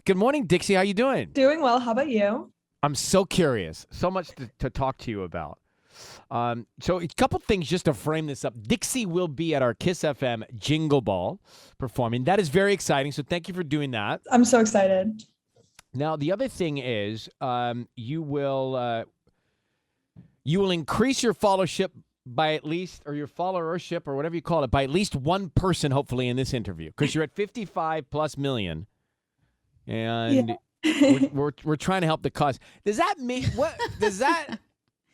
Good morning, Dixie. How you doing? Doing well. How about you? I'm so curious. So much to talk to you about. So a couple things just to frame this up. Dixie will be at our Kiss FM Jingle Ball performing. That is very exciting. So thank you for doing that. I'm so excited. Now the other thing is, you will increase your followership by at least, or your followership, or whatever you call it, by at least one person, hopefully, in this interview, because you're at 55 plus million. And Yeah. we're trying to help the cause. Does that mean what? Does that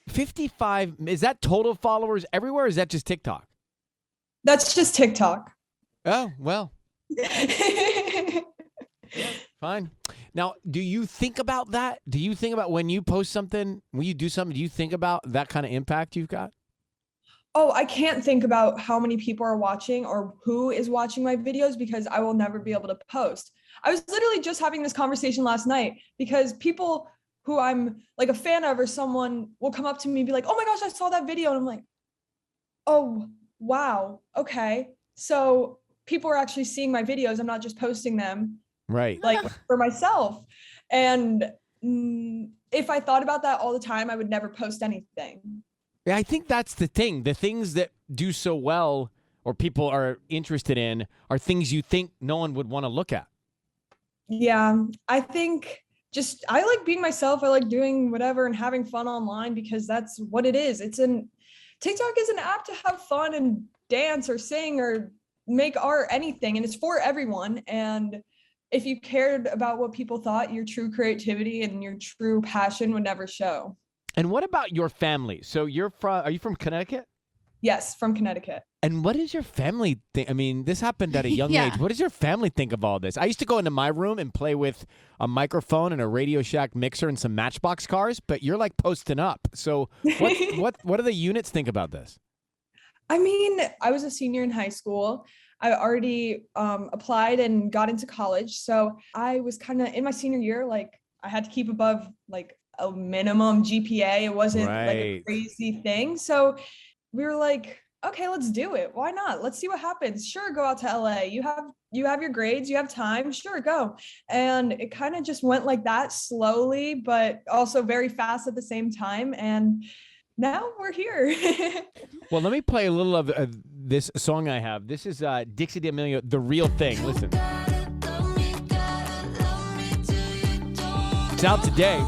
55? Is that total followers everywhere? Or is that just TikTok? That's just TikTok. Oh well, fine. Now, do you think about that? Do you think about when you post something, when you do something? Do you think about that kind of impact you've got? Oh, I can't think about how many people are watching or who is watching my videos because I will never be able to post. I was literally just having this conversation last night because people who I'm like a fan of or someone will come up to me and be like, "Oh my gosh, I saw that video." And I'm like, "Oh, wow. Okay." So people are actually seeing my videos. I'm not just posting them Right. like for myself. And if I thought about that all the time, I would never post anything. Yeah, I think that's the thing. The things that do so well or people are interested in are things you think no one would want to look at. Yeah, I think just I like being myself. I like doing whatever and having fun online because that's what it is. TikTok is an app to have fun and dance or sing or make art, anything, and it's for everyone. And if you cared about what people thought, your true creativity and your true passion would never show. And what about your family? So are you from Connecticut? Yes, from Connecticut. And what does your family think? I mean, this happened at a young Yeah. age. What does your family think of all this? I used to go into my room and play with a microphone and a Radio Shack mixer and some Matchbox cars, but you're like posting up. So what do the units think about this? I mean, I was a senior in high school. I already applied and got into college. So I was kind of in my senior year, like I had to keep above like a minimum GPA. It wasn't like a Right. crazy thing. So we were like, okay, let's do it. Why not? Let's see what happens. Sure, go out to LA. You have your grades, you have time. Sure, go. And it kind of just went like that slowly, but also very fast at the same time. And now we're here. Well, let me play a little of this song I have. This is Dixie D'Amelio, The Real Thing. Listen. It's out today.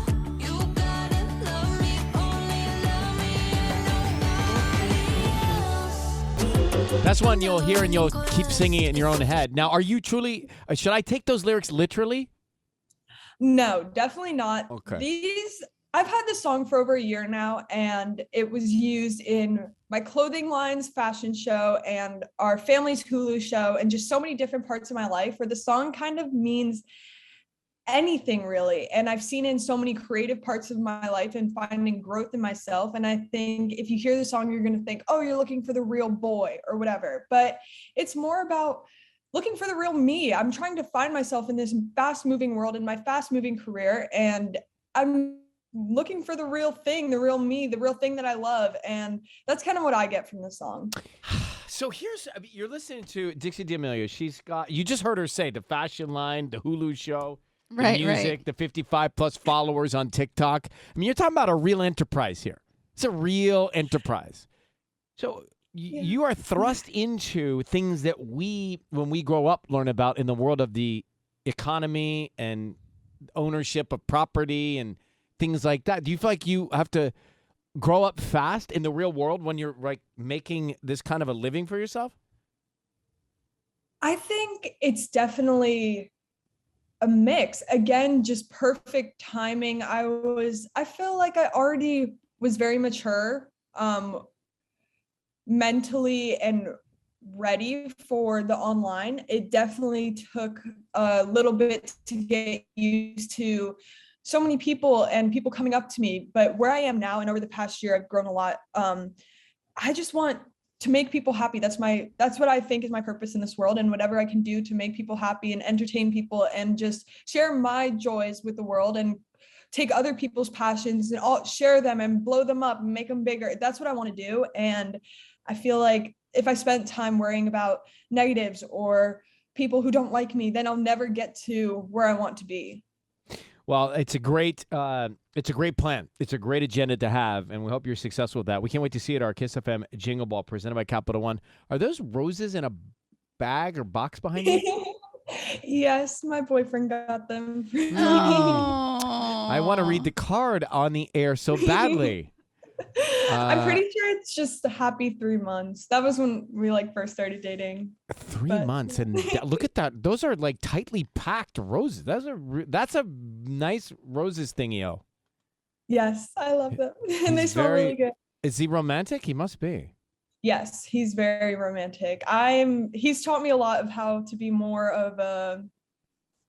That's one you'll hear and you'll keep singing it in your own head. Now, are you truly, should I take those lyrics literally? No, definitely not. Okay. I've had this song for over a year now, and it was used in my clothing line's fashion show and our family's Hulu show, and just so many different parts of my life where the song kind of means anything really. And I've seen it in so many creative parts of my life and finding growth in myself. And I think if you hear the song, you're going to think, oh, you're looking for the real boy or whatever. But it's more about looking for the real me. I'm trying to find myself in this fast moving world, in my fast moving career. And I'm looking for the real thing, the real me, the real thing that I love. And that's kind of what I get from the song. So you're listening to Dixie D'Amelio. You just heard her say the fashion line, the Hulu show. The Right, music, right. the 55 plus followers on TikTok. I mean, you're talking about a real enterprise here. It's a real enterprise. So you are thrust into things that when we grow up, learn about in the world of the economy and ownership of property and things like that. Do you feel like you have to grow up fast in the real world when you're like making this kind of a living for yourself? I think it's definitely a mix. Again, just perfect timing. I feel like I already was very mature mentally and ready for the online. It definitely took a little bit to get used to so many people and people coming up to me, but where I am now and over the past year I've grown a lot. I just want to make people happy. That's what I think is my purpose in this world, and whatever I can do to make people happy and entertain people and just share my joys with the world and take other people's passions and all share them and blow them up and make them bigger. That's what I want to do. And I feel like if I spent time worrying about negatives or people who don't like me, then I'll never get to where I want to be. Well, it's a great plan. It's a great agenda to have, and we hope you're successful with that. We can't wait to see it at our Kiss FM Jingle Ball presented by Capital One. Are those roses in a bag or box behind you? Yes, my boyfriend got them for me. I want to read the card on the air so badly. I'm pretty sure it's just a happy 3 months. That was when we like first started dating. 3 months, and look at that. Those are like tightly packed roses. That's a nice roses thingy. Yes, I love them. And they smell really good. Is he romantic? He must be. Yes, he's very romantic. He's taught me a lot of how to be more of a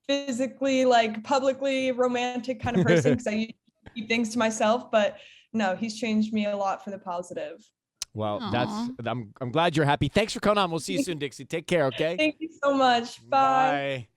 physically, like publicly romantic kind of person because I usually keep things to myself, but no, he's changed me a lot for the positive. Well, I'm glad you're happy. Thanks for coming on. We'll see you soon, Dixie. Take care, okay? Thank you so much. Bye. Bye.